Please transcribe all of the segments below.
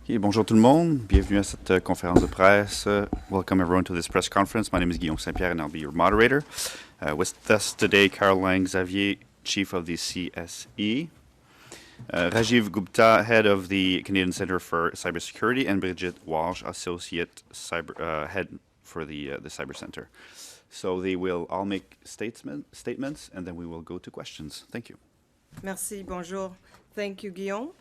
Okay, bonjour tout le monde. Bienvenue à cette conférence de presse. Welcome everyone to this press conference. My name is Guillaume Saint-Pierre and I'll be your moderator. With us today, Caroline Xavier, Chief of the CSE, Rajiv Gupta, Head of the Canadian Centre for Cybersecurity, and Bridget Walshe, Associate Head for the Cyber Centre. So they will all make statements and then we will go to questions. Thank you. Merci, bonjour. Thank you, Guillaume.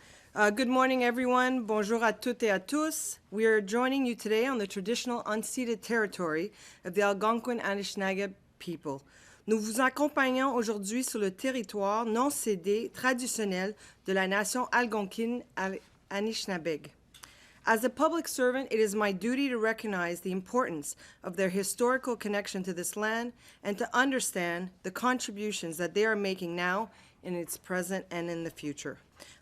Good morning, everyone. Bonjour à toutes et à tous. We are joining you today on the traditional unceded territory of the Algonquin Anishinaabe people. Nous vous accompagnons aujourd'hui sur le territoire non cédé traditionnel de la nation algonquine Anishinaabe. As a public servant, it is my duty to recognize the importance of their historical connection to this land and to understand the contributions that they are making now in its present and in the future.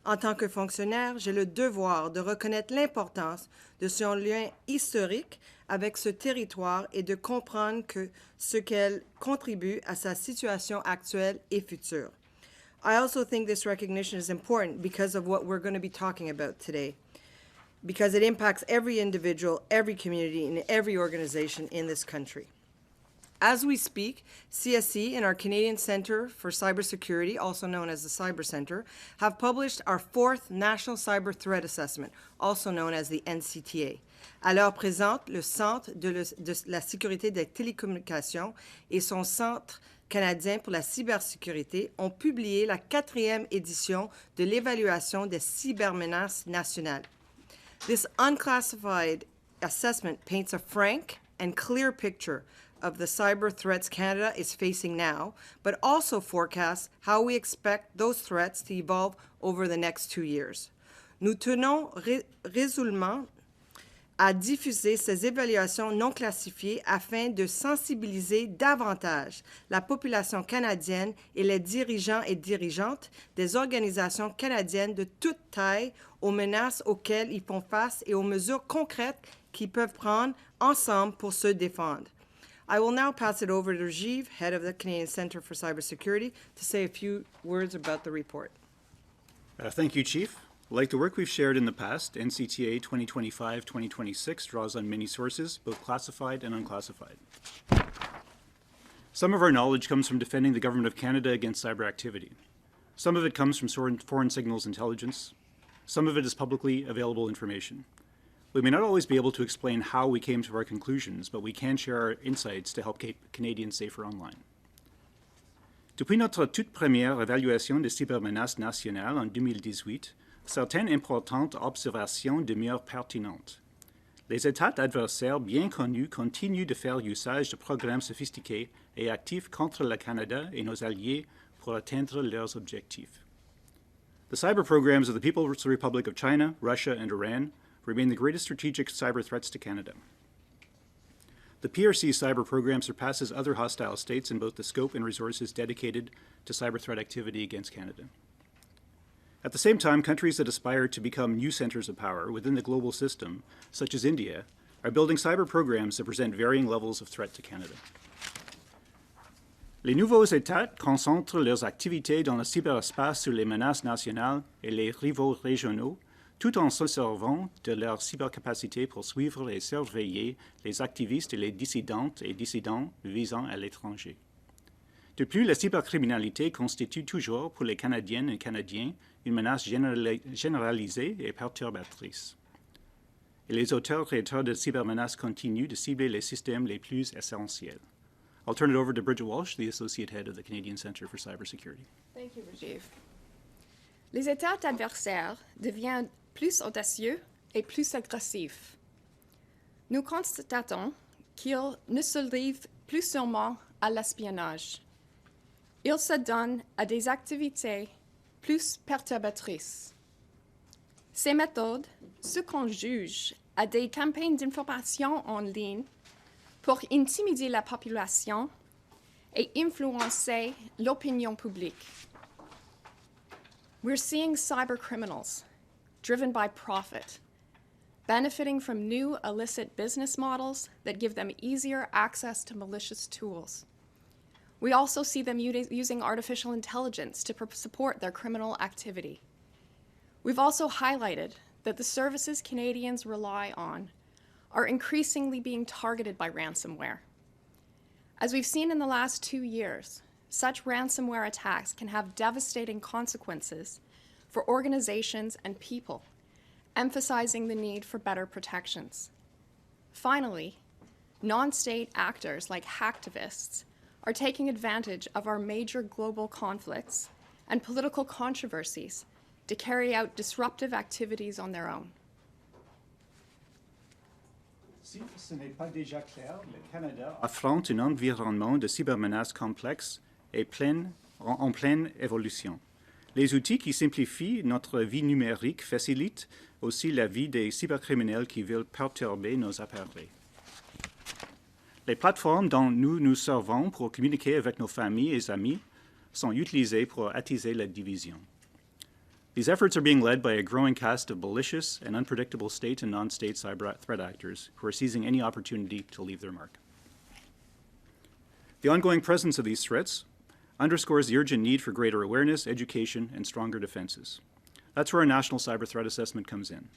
En tant que fonctionnaire, j'ai le devoir de reconnaître l'importance de son lien historique avec ce territoire et de comprendre ce qu'elle contribue à sa situation actuelle et future. I also think this recognition is important because of what we're going to be talking about today, because it impacts every individual, every community, and every organization in this country. As we speak, CSE and our Canadian Centre for Cybersecurity, also known as the Cyber Centre, have published our fourth National Cyber Threat Assessment, also known as the NCTA. À l'heure présente, le Centre de la sécurité des télécommunications et son Centre canadien pour la cybersécurité ont publié la 4e édition de l'évaluation des cybermenaces nationales. This unclassified assessment paints a frank and clear picture of the cyber threats Canada is facing now, but also forecasts how we expect those threats to evolve over the next 2 years. Nous tenons résolument à diffuser ces évaluations non classifiées afin de sensibiliser davantage la population canadienne et les dirigeants et dirigeantes des organisations canadiennes de toute taille aux menaces auxquelles ils font face et aux mesures concrètes qu'ils peuvent prendre ensemble pour se défendre. I will now pass it over to Rajiv, head of the Canadian Centre for Cybersecurity, to say a few words about the report. Thank you, Chief. Like the work we've shared in the past, NCTA 2025-2026 draws on many sources, both classified and unclassified. Some of our knowledge comes from defending the Government of Canada against cyber activity. Some of it comes from foreign signals intelligence. Some of it is publicly available information. We may not always be able to explain how we came to our conclusions, but we can share our insights to help keep Canadians safer online. Depuis notre toute première évaluation des cybermenaces nationales en 2018, certaines importantes observations demeurent pertinentes. Les États adversaires bien connus continuent de faire usage de programmes sophistiqués et actifs contre le Canada et nos alliés pour atteindre leurs objectifs. The cyber programs of the People's Republic of China, Russia, and Iran remain the greatest strategic cyber threats to Canada. The PRC cyber program surpasses other hostile states in both the scope and resources dedicated to cyber threat activity against Canada. At the same time, countries that aspire to become new centers of power within the global system, such as India, are building cyber programs that present varying levels of threat to Canada. Les nouveaux États concentrent leurs activités dans le cyberespace sur les menaces nationales et les rivaux régionaux, tout en se servant de leur cybercapacité pour suivre et surveiller les activistes et les dissidentes et dissidents visant à l'étranger. De plus, la cybercriminalité constitue toujours pour les Canadiennes et Canadiens une menace généralisée et perturbatrice. Et les auteurs créateurs de cybermenaces continuent de cibler les systèmes les plus essentiels. I'll turn it over to Bridget Walshe, the Associate Head of the Canadian Centre for Cybersecurity. Thank you, Rajiv. Les États adversaires deviennent plus audacieux et plus agressifs. Nous constatons qu'ils ne se livrent plus seulement à l'espionnage. Ils se donnent à des activités plus perturbatrices. Ces méthodes se conjuguent à des campagnes d'information en ligne pour intimider la population et influencer l'opinion publique. We're seeing cyber criminals driven by profit, benefiting from new illicit business models that give them easier access to malicious tools. We also see them using artificial intelligence to support their criminal activity. We've also highlighted that the services Canadians rely on are increasingly being targeted by ransomware. As we've seen in the last 2 years, such ransomware attacks can have devastating consequences for organizations and people, emphasizing the need for better protections. Finally, non-state actors like hacktivists are taking advantage of our major global conflicts and political controversies to carry out disruptive activities on their own. Si ce n'est pas déjà clair, le Canada affronte un environnement de cybermenaces complexe et en pleine évolution. Les outils qui simplifient notre vie numérique facilitent aussi la vie des cybercriminels qui veulent perturber nos appareils. Les plateformes dont nous nous servons pour communiquer avec nos familles et amis sont utilisées pour attiser la division. These efforts are being led by a growing cast of malicious and unpredictable state and non-state cyber threat actors who are seizing any opportunity to leave their mark. The ongoing presence of these threats underscores the urgent need for greater awareness, education, and stronger defenses. That's where our National Cyber Threat Assessment comes in.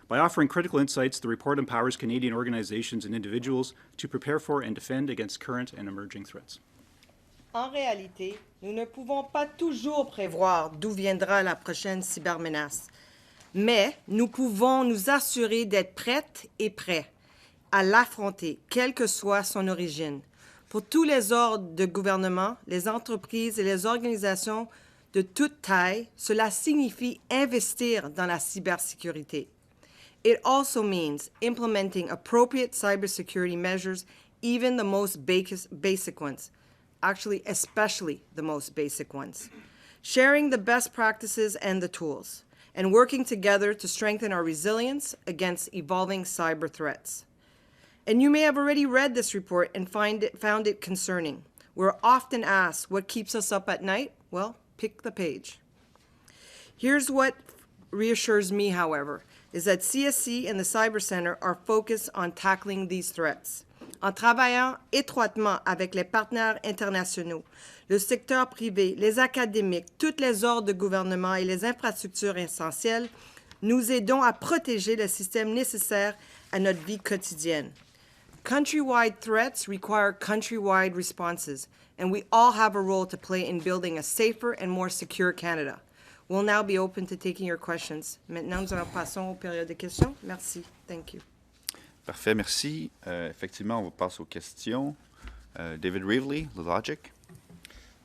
By offering critical insights, the report empowers Canadian organizations and individuals to prepare for and defend against current and emerging threats. En réalité, nous ne pouvons pas toujours prévoir d'où viendra la prochaine cybermenace, mais nous pouvons nous assurer d'être prêtes et prêts à l'affronter, quelle que soit son origine. Pour tous les ordres de gouvernement, les entreprises et les organisations de toute taille, cela signifie investir dans la cybersécurité. It also means implementing appropriate cybersecurity measures, even the most basic ones. Actually, especially the most basic ones. Sharing the best practices and the tools, and working together to strengthen our resilience against evolving cyber threats. And you may have already read this report and found it concerning. We're often asked what keeps us up at night. Well, pick the page. Here's what reassures me, however, is that CSC and the Cyber Center are focused on tackling these threats. En travaillant étroitement avec les partenaires internationaux, le secteur privé, les académiques, toutes les ordres de gouvernement et les infrastructures essentielles, nous aidons à protéger le système nécessaire à notre vie quotidienne. Countrywide threats require countrywide responses, and we all have a role to play in building a safer and more secure Canada. We'll now be open to taking your questions. Maintenant, nous allons passer aux périodes de questions. Merci. Thank you. Parfait, merci. Effectivement, on va passer aux questions. David Reevely, The Logic.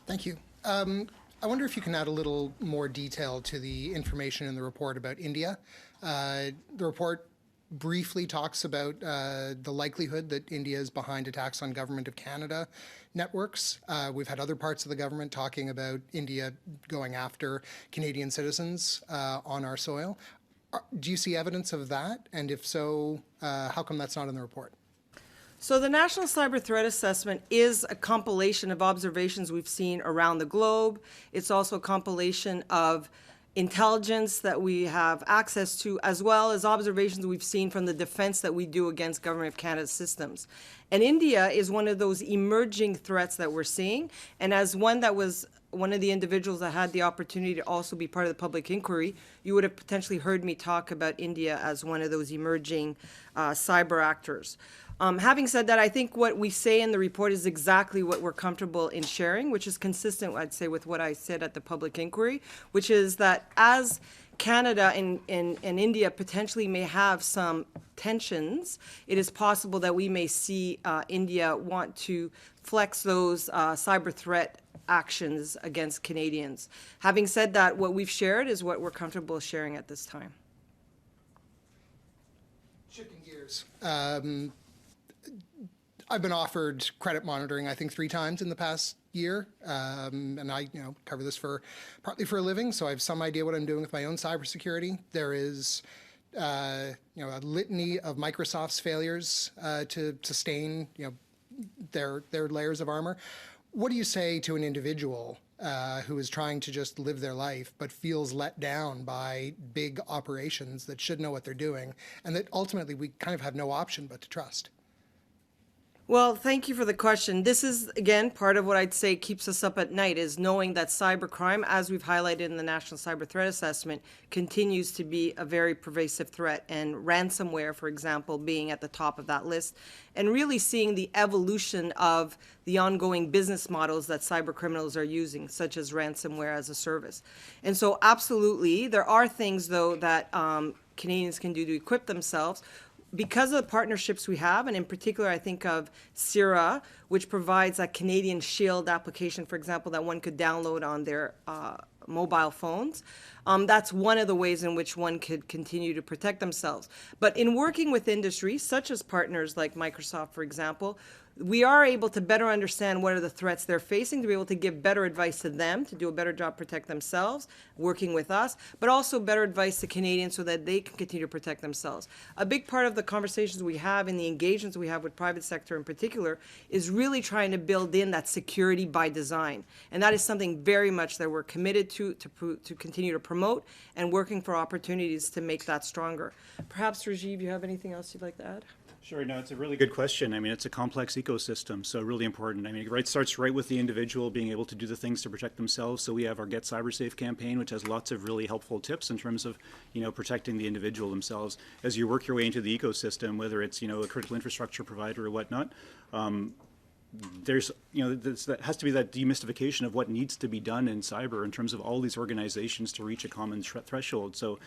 Thank you. I wonder if you can add a little more detail to the information in the report about India. The report briefly talks about the likelihood that India is behind attacks on Government of Canada networks. We've had other parts of the government talking about India going after Canadian citizens on our soil. Do you see evidence of that? And if so, how come that's not in the report? So the National Cyber Threat Assessment is a compilation of observations we've seen around the globe. It's also a compilation of intelligence that we have access to, as well as observations we've seen from the defense that we do against Government of Canada systems. And India is one of those emerging threats that we're seeing. And as one that was one of the individuals that had the opportunity to also be part of the public inquiry, you would have potentially heard me talk about India as one of those emerging cyber actors. Having said that, I think what we say in the report is exactly what we're comfortable in sharing, which is consistent, I'd say, with what I said at the public inquiry, which is that as Canada and India potentially may have some tensions, it is possible that we may see India want to flex those cyber threat actions against Canadians. Having said that, what we've shared is what we're comfortable sharing at this time. Shifting gears. I've been offered credit monitoring, I think, 3 times in the past year, and I, cover this partly for a living, so I have some idea what I'm doing with my own cybersecurity. There is, a litany of Microsoft's failures to sustain, their layers of armor. What do you say to an individual who is trying to just live their life but feels let down by big operations that should know what they're doing, and that ultimately we kind of have no option but to trust? Well, thank you for the question. This is, again, part of what I'd say keeps us up at night is knowing that cybercrime, as we've highlighted in the National Cyber Threat Assessment, continues to be a very pervasive threat, and ransomware, for example, being at the top of that list, and really seeing the evolution of the ongoing business models that cyber criminals are using, such as ransomware as a service. And so absolutely, there are things, though, that Canadians can do to equip themselves. Because of the partnerships we have, and in particular, I think of CIRA, which provides a Canadian Shield application, for example, that one could download on their mobile phones. That's one of the ways in which one could continue to protect themselves. But in working with industry, such as partners like Microsoft, for example, we are able to better understand what are the threats they're facing, to be able to give better advice to them, to do a better job protect themselves, working with us, but also better advice to Canadians so that they can continue to protect themselves. A big part of the conversations we have and the engagements we have with private sector in particular is really trying to build in that security by design. And that is something very much that we're committed to continue to promote and working for opportunities to make that stronger. Perhaps, Rajiv, you have anything else you'd like to add? Sure, no, it's a really good question. I mean, it's a complex ecosystem, so really important. I mean, it starts right with the individual being able to do the things to protect themselves. So we have our Get CyberSafe campaign, which has lots of really helpful tips in terms of, protecting the individual themselves. As you work your way into the ecosystem, whether it's, a critical infrastructure provider or whatnot, there's, that has to be that demystification of what needs to be done in cyber in terms of all these organizations to reach a common threshold. So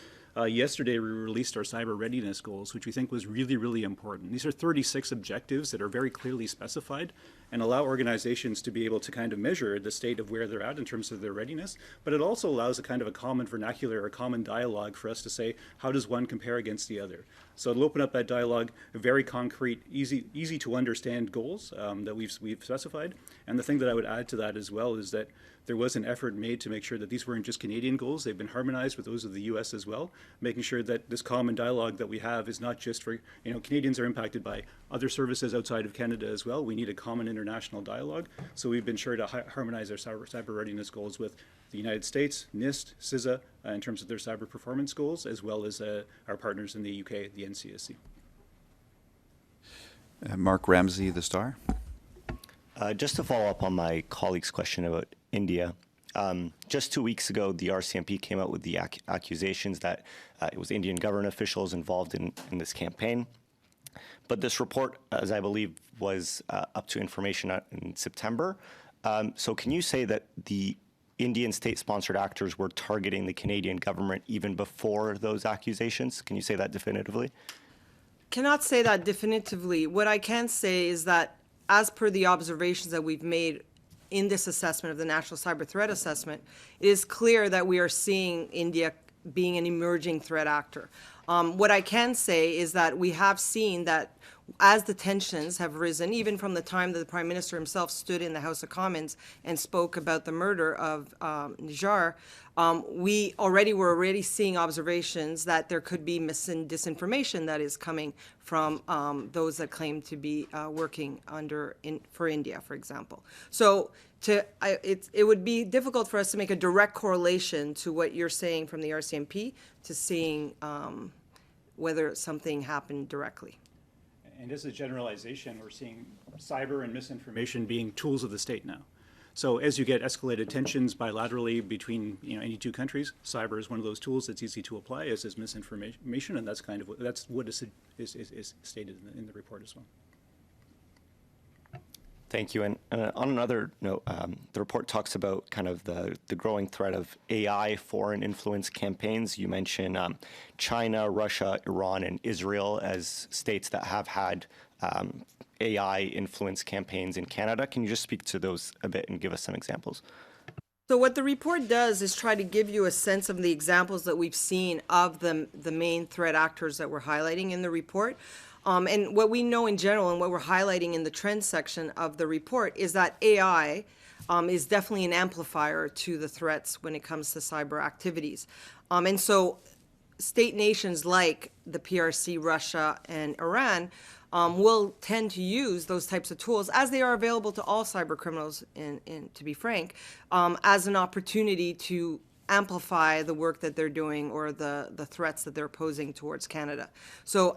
yesterday we released our cyber readiness goals, which we think was really, really important. These are 36 objectives that are very clearly specified and allow organizations to be able to kind of measure the state of where they're at in terms of their readiness. But it also allows a kind of a common vernacular or common dialogue for us to say, how does one compare against the other? So it'll open up that dialogue, very concrete, easy to understand goals that we've specified. And the thing that I would add to that as well is that there was an effort made to make sure that these weren't just Canadian goals. They've been harmonized with those of the US as well, making sure that this common dialogue that we have is not just for, Canadians are impacted by other services outside of Canada as well. We need a common international dialogue. So we've been sure to harmonize our cyber readiness goals with the United States, NIST, CISA, in terms of their cyber performance goals, as well as our partners in the UK, the NCSC. Mark Ramsey, The Star. Just to follow up on my colleague's question about India, just 2 weeks ago, the RCMP came out with the accusations that it was Indian government officials involved in this campaign. But this report, as I believe, was up to information in September. So can you say that the Indian state-sponsored actors were targeting the Canadian government even before those accusations? Can you say that definitively? Cannot say that definitively. What I can say is that as per the observations that we've made in this assessment of the National Cyber Threat Assessment, it is clear that we are seeing India being an emerging threat actor. What I can say is that we have seen that as the tensions have risen, even from the time that the Prime Minister himself stood in the House of Commons and spoke about the murder of Nijar, we were already seeing observations that there could be disinformation that is coming from those that claim to be working for India, for example. So it would be difficult for us to make a direct correlation to what you're saying from the RCMP to seeing whether something happened directly. And as a generalization, we're seeing cyber and misinformation being tools of the state now. So as you get escalated tensions bilaterally between any two countries, cyber is one of those tools that's easy to apply, as is misinformation, and that's what is stated in the report as well. Thank you. And on another note, the report talks about kind of the growing threat of AI foreign influence campaigns. You mentioned China, Russia, Iran, and Israel as states that have had AI influence campaigns in Canada. Can you just speak to those a bit and give us some examples? So what the report does is try to give you a sense of the examples that we've seen of the main threat actors that we're highlighting in the report. And what we know in general and what we're highlighting in the trends section of the report is that AI is definitely an amplifier to the threats when it comes to cyber activities. And so state nations like the PRC, Russia, and Iran will tend to use those types of tools, as they are available to all cyber criminals, to be frank, as an opportunity to amplify the work that they're doing or the threats that they're posing towards Canada. So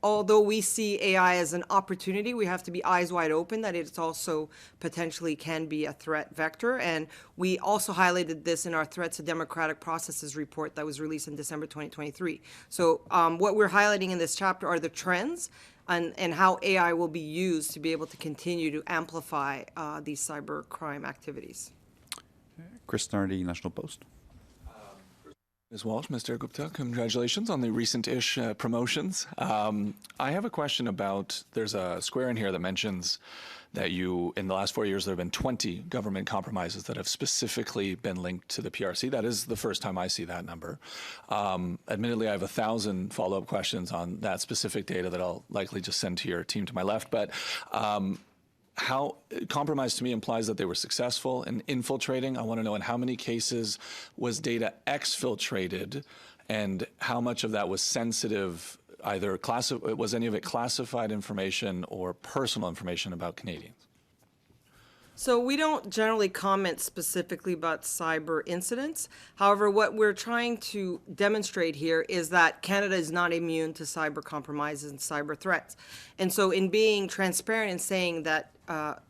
although we see AI as an opportunity, we have to be eyes wide open that it's also potentially can be a threat vector. And we also highlighted this in our Threats to Democratic Processes report that was released in December 2023. So what we're highlighting in this chapter are the trends and how AI will be used to be able to continue to amplify these cyber crime activities. Chris Nardi, National Post. Ms. Walsh, Mr. Gupta, congratulations on the recent-ish promotions. I have a question about, there's a square in here that mentions that in the last 4 years, there have been 20 government compromises that have specifically been linked to the PRC. That is the first time I see that number. Admittedly, I have 1,000 follow-up questions on that specific data that I'll likely just send to your team to my left. But how compromise to me implies that they were successful in infiltrating. I want to know in how many cases was data exfiltrated and how much of that was sensitive, either was any of it classified information or personal information about Canadians? So we don't generally comment specifically about cyber incidents. However, what we're trying to demonstrate here is that Canada is not immune to cyber compromises and cyber threats. And so in being transparent and saying that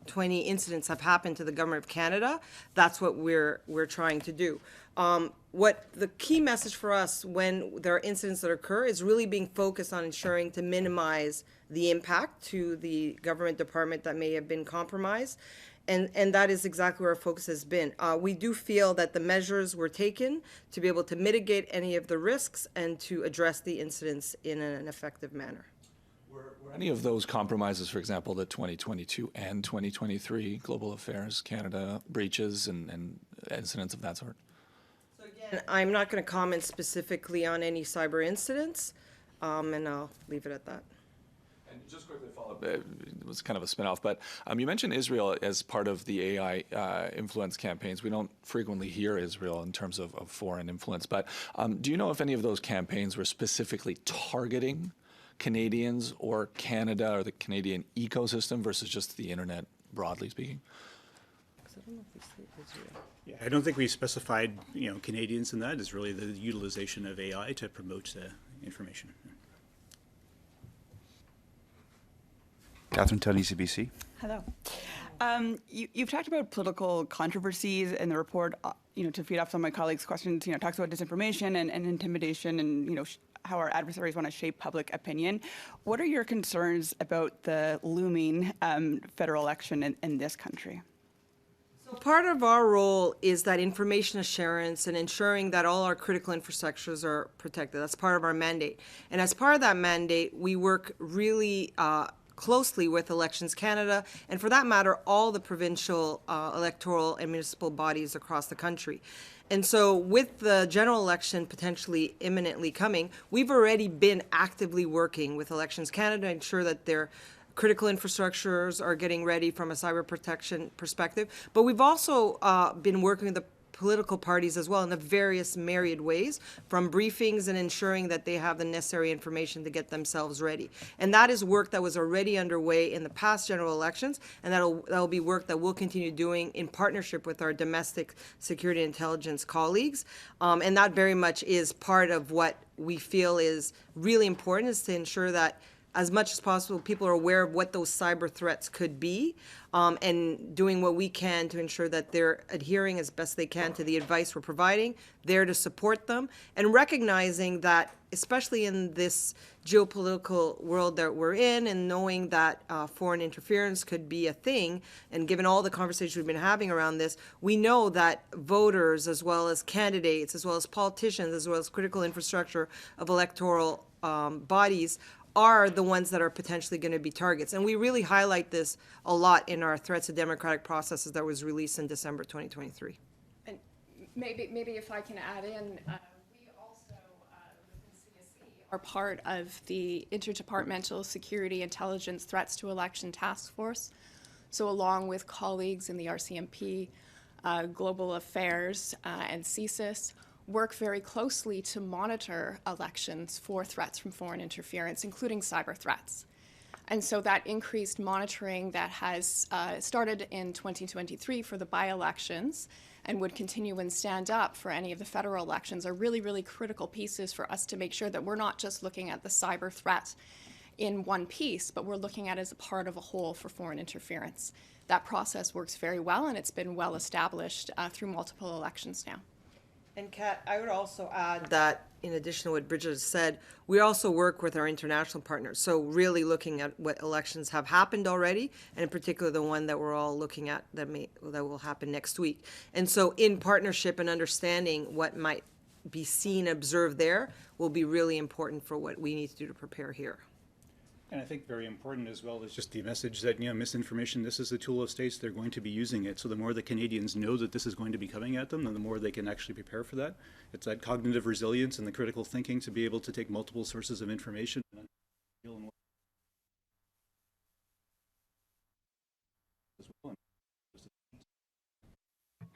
20 incidents have happened to the government of Canada, that's what we're trying to do. What the key message for us when there are incidents that occur is really being focused on ensuring to minimize the impact to the government department that may have been compromised. And that is exactly where our focus has been. We do feel that the measures were taken to be able to mitigate any of the risks and to address the incidents in an effective manner. Were any of those compromises, for example, the 2022 and 2023 Global Affairs Canada breaches and incidents of that sort? So again, I'm not going to comment specifically on any cyber incidents, and I'll leave it at that. And just quickly to follow up, it was kind of a spin-off, but you mentioned Israel as part of the AI influence campaigns. We don't frequently hear Israel in terms of foreign influence, but do you know if any of those campaigns were specifically targeting Canadians or Canada or the Canadian ecosystem versus just the internet, broadly speaking? Yeah, I don't think we specified, Canadians in that. It's really the utilization of AI to promote information. Catherine Tully, CBC. Hello. You've talked about political controversies in the report, to feed off some of my colleagues' questions, talks about disinformation and intimidation and, how our adversaries want to shape public opinion. What are your concerns about the looming federal election in this country? So part of our role is that information assurance and ensuring that all our critical infrastructures are protected. That's part of our mandate. And as part of that mandate, we work really closely with Elections Canada, and for that matter, all the provincial electoral and municipal bodies across the country. And so with the general election potentially imminently coming, we've already been actively working with Elections Canada to ensure that their critical infrastructures are getting ready from a cyber protection perspective. But we've also been working with the political parties as well in the various myriad ways, from briefings and ensuring that they have the necessary information to get themselves ready. And that is work that was already underway in the past general elections, and that'll be work that we'll continue doing in partnership with our domestic security intelligence colleagues. And that very much is part of what we feel is really important, is to ensure that as much as possible, people are aware of what those cyber threats could be, and doing what we can to ensure that they're adhering as best they can to the advice we're providing, there to support them, and recognizing that, especially in this geopolitical world that we're in, and knowing that foreign interference could be a thing, and given all the conversations we've been having around this, we know that voters, as well as candidates, as well as politicians, as well as critical infrastructure of electoral bodies, are the ones that are potentially going to be targets. And we really highlight this a lot in our Threats to Democratic Processes that was released in December 2023. And maybe if I can add in, we also, within CSE, are part of the Interdepartmental Security Intelligence Threats to Election Task Force. So along with colleagues in the RCMP, Global Affairs, and CSIS, work very closely to monitor elections for threats from foreign interference, including cyber threats. And so that increased monitoring that has started in 2023 for the by-elections and would continue and stand up for any of the federal elections are really, really critical pieces for us to make sure that we're not just looking at the cyber threat in one piece, but we're looking at it as a part of a whole for foreign interference. That process works very well, and it's been well established through multiple elections now. And Kat, I would also add that in addition to what Bridget has said, we also work with our international partners. So really looking at what elections have happened already, and in particular the one that we're all looking at that will happen next week. And so in partnership and understanding what might be seen, observed there will be really important for what we need to do to prepare here. And I think very important as well is just the message that, misinformation, this is a tool of states, they're going to be using it. So the more the Canadians know that this is going to be coming at them, then the more they can actually prepare for that. It's that cognitive resilience and the critical thinking to be able to take multiple sources of information and deal in as well.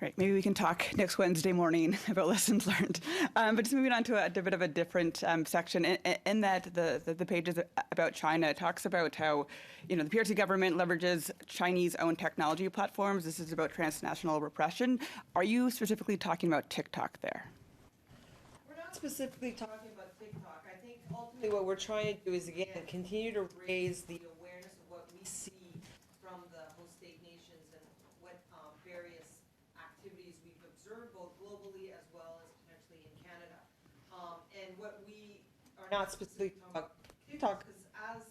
Right, maybe we can talk next Wednesday morning about lessons learned. But just moving on to a bit of a different section, in that the pages about China talks about how, the PRC government leverages Chinese-owned technology platforms. This is about transnational repression. Are you specifically talking about TikTok there? We're not specifically talking about TikTok. I think ultimately what we're trying to do is, again, continue to raise the awareness of what we see from the host state nations and what various activities we've observed both globally as well as potentially in Canada. And what we are not specifically talking about TikTok, because as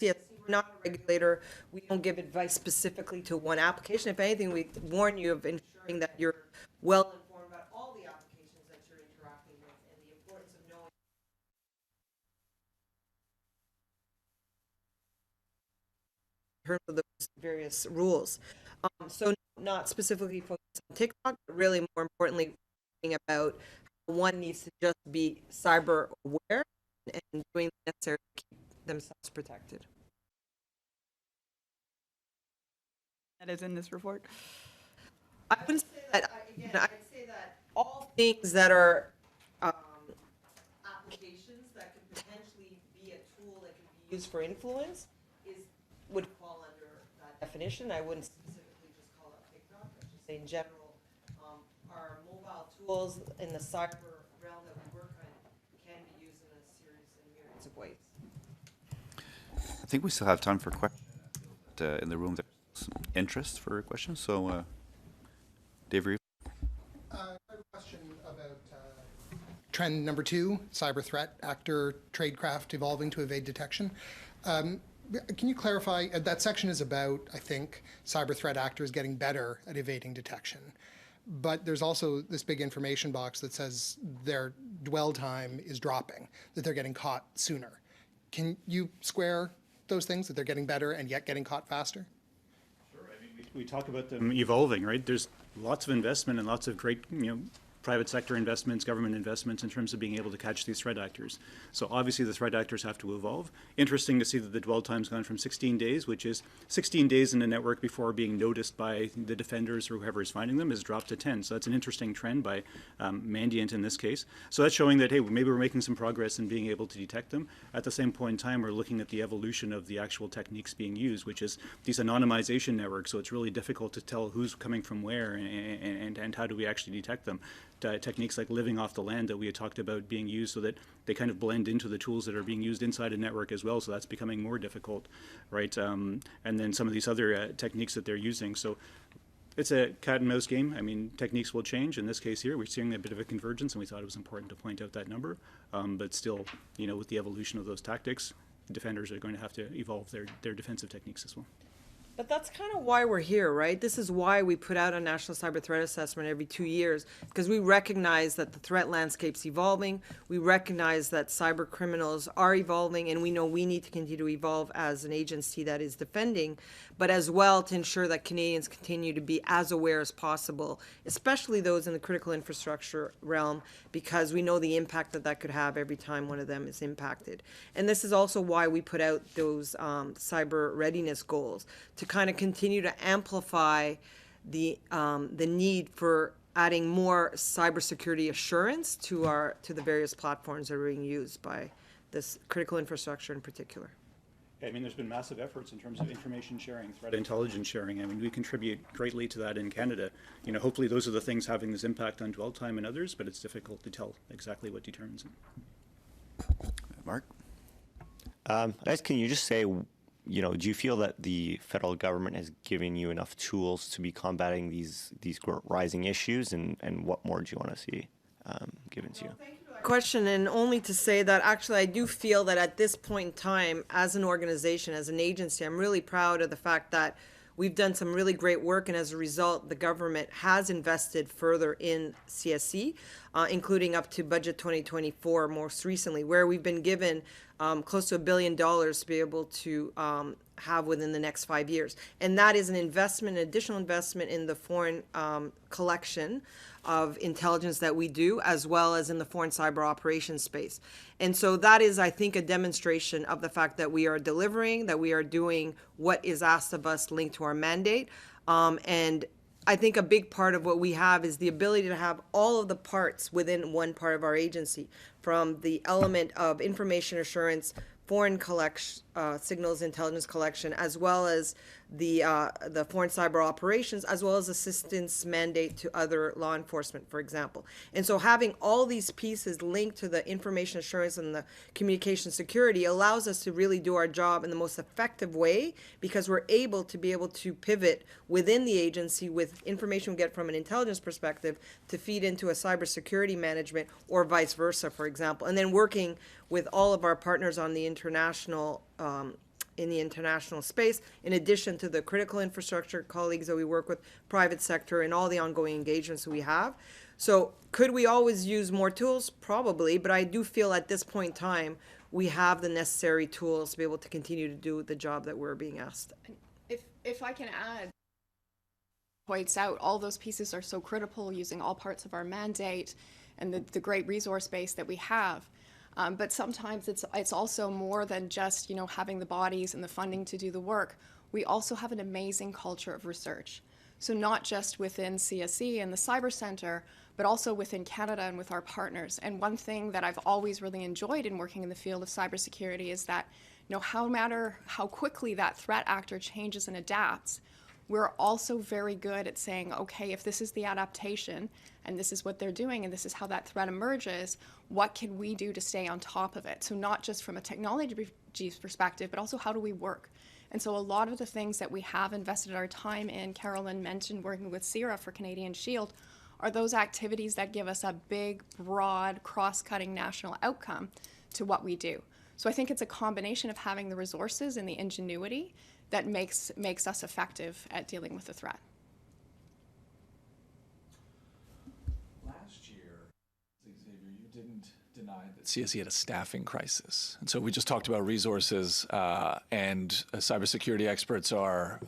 CSC, we're not a regulator. We don't give advice specifically to one application. If anything, we warn you of ensuring that you're well informed about all the applications that you're interacting with and the importance of knowing in terms of those various rules. So not specifically focused on TikTok, but really more importantly, thinking about how one needs to just be cyber aware and doing the necessary to keep themselves protected. That is in this report? I wouldn't say that. I'd say that all things that are applications that could potentially be a tool that could be used for influence would fall under that definition. I wouldn't specifically just call out TikTok. I should say in general, our mobile tools in the cyber realm that we work on can be used in a series and myriads of ways. I think we still have time for questions in the room. There's interest for questions. So, Dave Reeve. I have a question about trend number 2, cyber threat actor tradecraft evolving to evade detection. Can you clarify, that section is about, I think, cyber threat actors getting better at evading detection. But there's also this big information box that says their dwell time is dropping, that they're getting caught sooner. Can you square those things, that they're getting better and yet getting caught faster? Sure. I mean, we talk about them evolving, right? There's lots of investment and lots of great, private sector investments, government investments in terms of being able to catch these threat actors. So obviously the threat actors have to evolve. Interesting to see that the dwell time's gone from 16 days, which is 16 days in the network before being noticed by the defenders or whoever is finding them, has dropped to 10. So that's an interesting trend by Mandiant in this case. So that's showing that, hey, maybe we're making some progress in being able to detect them. At the same point in time, we're looking at the evolution of the actual techniques being used, which is these anonymization networks. So it's really difficult to tell who's coming from where and how do we actually detect them. Techniques like living off the land that we had talked about being used so that they kind of blend into the tools that are being used inside a network as well. So that's becoming more difficult, right? And then some of these other techniques that they're using. So it's a cat and mouse game. I mean, techniques will change. In this case here, we're seeing a bit of a convergence, and we thought it was important to point out that number. But still, with the evolution of those tactics, defenders are going to have to evolve their defensive techniques as well. But that's kind of why we're here, right? This is why we put out a national cyber threat assessment every 2 years, because we recognize that the threat landscape's evolving. We recognize that cyber criminals are evolving, and we know we need to continue to evolve as an agency that is defending, but as well to ensure that Canadians continue to be as aware as possible, especially those in the critical infrastructure realm, because we know the impact that could have every time one of them is impacted. And this is also why we put out those cyber readiness goals, to kind of continue to amplify the need for adding more cybersecurity assurance to the various platforms that are being used by this critical infrastructure in particular. I mean, there's been massive efforts in terms of information sharing, threat intelligence sharing. I mean, we contribute greatly to that in Canada. Hopefully those are the things having this impact on dwell time and others, but it's difficult to tell exactly what determines it. Mark? Guys, can you just say, do you feel that the federal government has given you enough tools to be combating these rising issues, and what more do you want to see given to you? Question, and only to say that actually I do feel that at this point in time, as an organization, as an agency, I'm really proud of the fact that we've done some really great work, and as a result, the government has invested further in CSE, including up to budget 2024 most recently, where we've been given close to $1 billion to be able to have within the next 5 years. And that is an investment, an additional investment in the foreign collection of intelligence that we do, as well as in the foreign cyber operations space. And so that is, I think, a demonstration of the fact that we are delivering, that we are doing what is asked of us linked to our mandate. And I think a big part of what we have is the ability to have all of the parts within one part of our agency, from the element of information assurance, foreign signals intelligence collection, as well as the foreign cyber operations, as well as assistance mandate to other law enforcement, for example. And so having all these pieces linked to the information assurance and the communication security allows us to really do our job in the most effective way, because we're able to pivot within the agency with information we get from an intelligence perspective to feed into a cybersecurity management, or vice versa, for example. And then working with all of our partners on the international in the international space, in addition to the critical infrastructure colleagues that we work with, private sector, and all the ongoing engagements we have. So could we always use more tools? Probably, but I do feel at this point in time, we have the necessary tools to be able to continue to do the job that we're being asked. If I can add, points out, all those pieces are so critical, using all parts of our mandate and the great resource base that we have. But sometimes it's also more than just, having the bodies and the funding to do the work. We also have an amazing culture of research. So not just within CSE and the Cyber Center, but also within Canada and with our partners. And one thing that I've always really enjoyed in working in the field of cybersecurity is that, no matter how quickly that threat actor changes and adapts, we're also very good at saying, okay, if this is the adaptation and this is what they're doing and this is how that threat emerges, what can we do to stay on top of it? So not just from a technology perspective, but also how do we work? And so a lot of the things that we have invested our time in, Caroline mentioned working with CIRA for Canadian Shield, are those activities that give us a big, broad, cross-cutting national outcome to what we do. So I think it's a combination of having the resources and the ingenuity that makes us effective at dealing with the threat. Last year, Xavier, you didn't deny that CSE had a staffing crisis. And so we just talked about resources, and cybersecurity experts are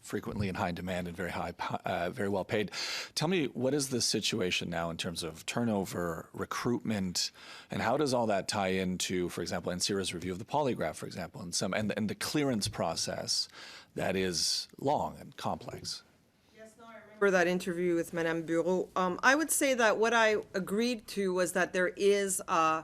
frequently in high demand and very well paid. Tell me, what is the situation now in terms of turnover, recruitment, and how does all that tie into, for example, NCIRA's review of the polygraph, for example, and the clearance process that is long and complex? For that interview with Madame Bureau, I would say that what I agreed to was that there is a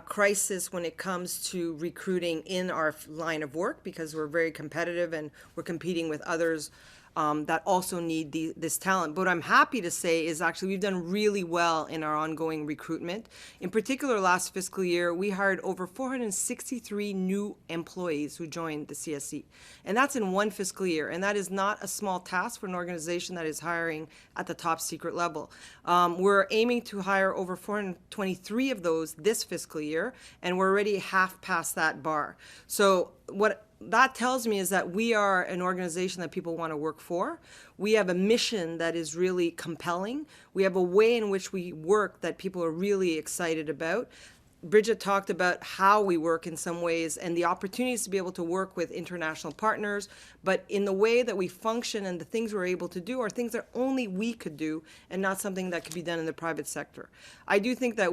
crisis when it comes to recruiting in our line of work, because we're very competitive and we're competing with others that also need this talent. But what I'm happy to say is actually we've done really well in our ongoing recruitment. In particular, last fiscal year, we hired over 463 new employees who joined the CSE. And that's in one fiscal year. And that is not a small task for an organization that is hiring at the top secret level. We're aiming to hire over 423 of those this fiscal year, and we're already half past that bar. So what that tells me is that we are an organization that people want to work for. We have a mission that is really compelling. We have a way in which we work that people are really excited about. Bridget talked about how we work in some ways and the opportunities to be able to work with international partners, but in the way that we function and the things we're able to do are things that only we could do and not something that could be done in the private sector. I do think that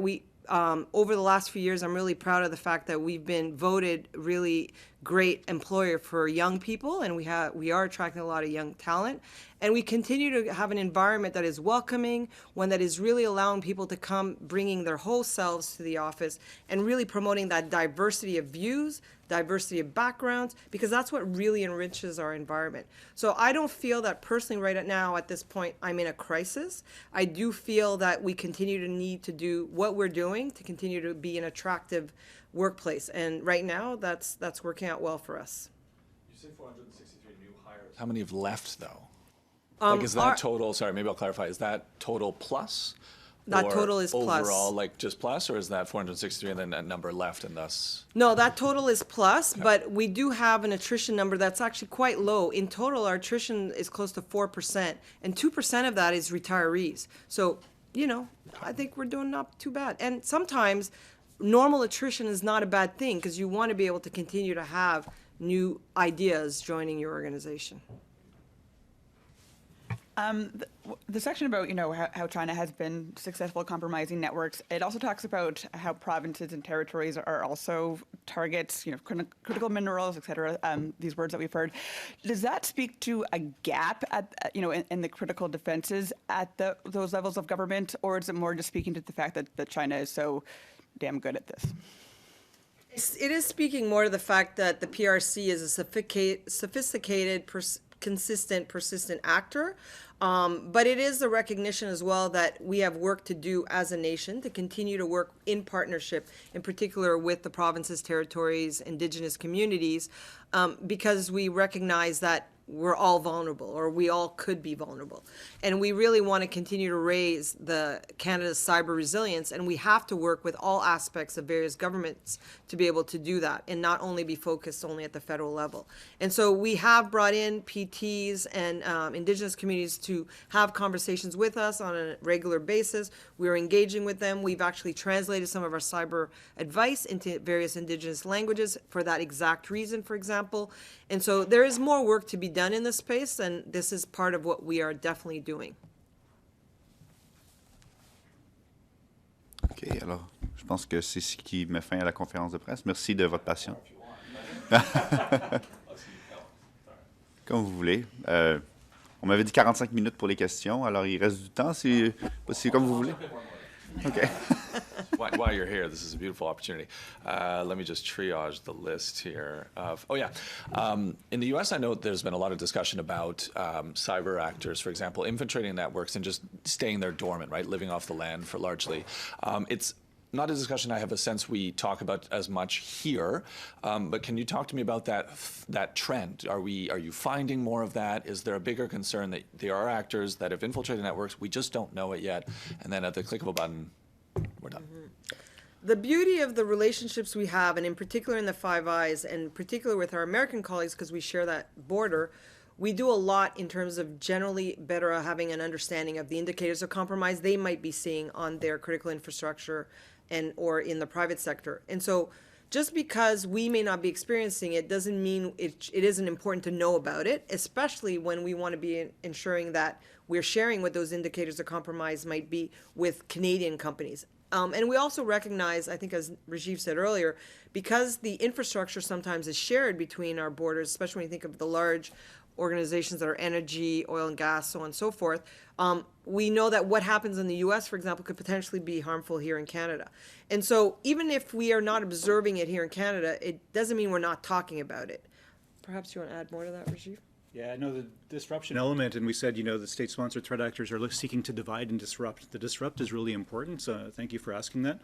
over the last few years, I'm really proud of the fact that we've been voted really great employer for young people, and we are attracting a lot of young talent. And we continue to have an environment that is welcoming, one that is really allowing people to come, bringing their whole selves to the office, and really promoting that diversity of views, diversity of backgrounds, because that's what really enriches our environment. So I don't feel that personally right now at this point I'm in a crisis. I do feel that we continue to need to do what we're doing to continue to be an attractive workplace. And right now, that's working out well for us. You say 463 new hires. How many have left, though? Like, is that total, sorry, maybe I'll clarify, is that total plus? That Or total is plus. overall, like just plus, or is that 463 and then a number left and thus? No, that total is plus, but we do have an attrition number that's actually quite low. In total, our attrition is close to 4%, and 2% of that is retirees. So, I think we're doing not too bad. And sometimes normal attrition is not a bad thing because you want to be able to continue to have new ideas joining your organization. The section about, how China has been successful at compromising networks, it also talks about how provinces and territories are also targets, critical minerals, et cetera, these words that we've heard. Does that speak to a gap in the critical defenses at those levels of government, or is it more just speaking to the fact that China is so damn good at this? It is speaking more to the fact that the PRC is a sophisticated, consistent, persistent actor. But it is the recognition as well that we have work to do as a nation to continue to work in partnership, in particular with the provinces, territories, Indigenous communities, because we recognize that we're all vulnerable, or we all could be vulnerable. And we really want to continue to raise Canada's cyber resilience, and we have to work with all aspects of various governments to be able to do that, and not only be focused only at the federal level. And so we have brought in PTs and Indigenous communities to have conversations with us on a regular basis. We're engaging with them. We've actually translated some of our cyber advice into various Indigenous languages for that exact reason, for example. And so there is more work to be done in this space, and this is part of what we are definitely doing. OK, alors, je pense que c'est ce qui met fin à la conférence de presse. Merci de votre patience. Comme vous voulez. On m'avait dit 45 minutes pour les questions, alors il reste du temps, c'est comme vous voulez. OK. While you're here, this is a beautiful opportunity. Let me just triage the list here of, in the U.S., I know there's been a lot of discussion about cyber actors, for example, infiltrating networks and just staying there dormant, right, living off the land for largely. It's not a discussion I have a sense we talk about as much here, but can you talk to me about that trend? Are you finding more of that? Is there a bigger concern that there are actors that have infiltrated networks, we just don't know it yet, and then at the click of a button, we're done? The beauty of the relationships we have, and in particular in the Five Eyes, and in particular with our American colleagues, because we share that border, we do a lot in terms of generally better having an understanding of the indicators of compromise they might be seeing on their critical infrastructure and or in the private sector. And so just because we may not be experiencing it doesn't mean it isn't important to know about it, especially when we want to be ensuring that we're sharing what those indicators of compromise might be with Canadian companies. And we also recognize, I think as Rajiv said earlier, because the infrastructure sometimes is shared between our borders, especially when you think of the large organizations that are energy, oil and gas, so on and so forth, we know that what happens in the U.S., for example, could potentially be harmful here in Canada. And so even if we are not observing it here in Canada, it doesn't mean we're not talking about it. Perhaps you want to add more to that, Rajiv? Yeah, no, the disruption element, and we said, the state-sponsored threat actors are seeking to divide and disrupt. The disrupt is really important, so thank you for asking that.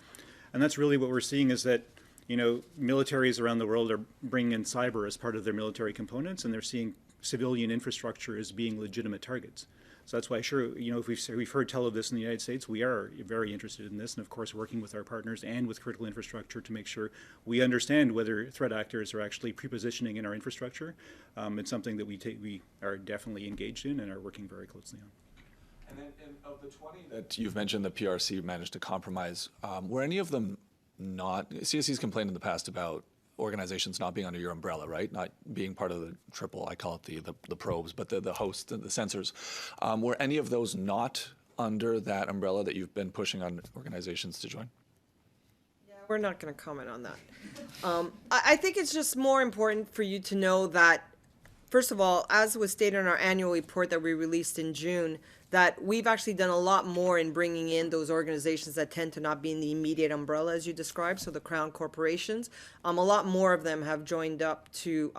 And that's really what we're seeing is that, militaries around the world are bringing in cyber as part of their military components, and they're seeing civilian infrastructure as being legitimate targets. So that's why, sure, if we've heard tell of this in the United States, we are very interested in this, and of course working with our partners and with critical infrastructure to make sure we understand whether threat actors are actually prepositioning in our infrastructure. It's something that we are definitely engaged in and are working very closely on. And then of the 20 that you've mentioned the PRC managed to compromise, were any of them not, CSC's complained in the past about organizations not being under your umbrella, right? Not being part of the triple, I call it the probes, but the host and the sensors. Were any of those not under that umbrella that you've been pushing on organizations to join? Yeah, we're not going to comment on that. I think it's just more important for you to know that, first of all, as was stated in our annual report that we released in June, that we've actually done a lot more in bringing in those organizations that tend to not be in the immediate umbrella, as you described, so the Crown corporations. A lot more of them have joined up to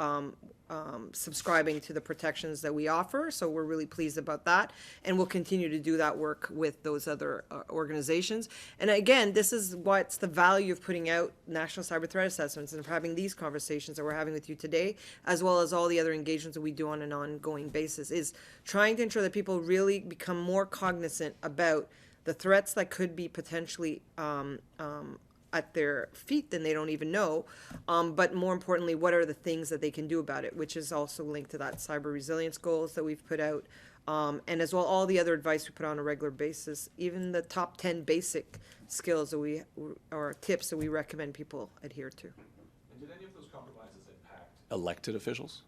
subscribing to the protections that we offer. So we're really pleased about that. And we'll continue to do that work with those other organizations. And again, this is what's the value of putting out national cyber threat assessments and of having these conversations that we're having with you today, as well as all the other engagements that we do on an ongoing basis, is trying to ensure that people really become more cognizant about the threats that could be potentially at their feet than they don't even know. But more importantly, what are the things that they can do about it, which is also linked to that cyber resilience goals that we've put out. And as well, all the other advice we put on a regular basis, even the top 10 basic skills that or tips that we recommend people adhere to. And did any of those compromises impact elected officials?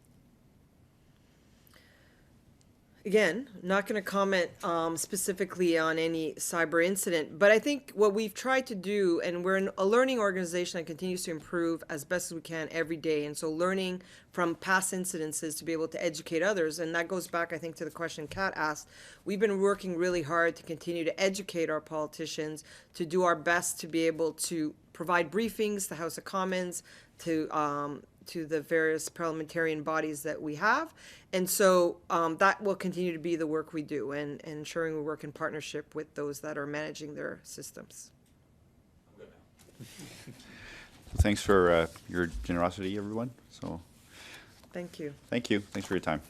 Again, not going to comment specifically on any cyber incident, but I think what we've tried to do, and we're a learning organization that continues to improve as best as we can every day, and so learning from past incidences to be able to educate others, and that goes back, I think, to the question Kat asked. We've been working really hard to continue to educate our politicians, to do our best to be able to provide briefings to the House of Commons, to the various parliamentarian bodies that we have. And so that will continue to be the work we do, and ensuring we work in partnership with those that are managing their systems. Thanks for your generosity, everyone. So Thank you. thank you. Thanks for your time.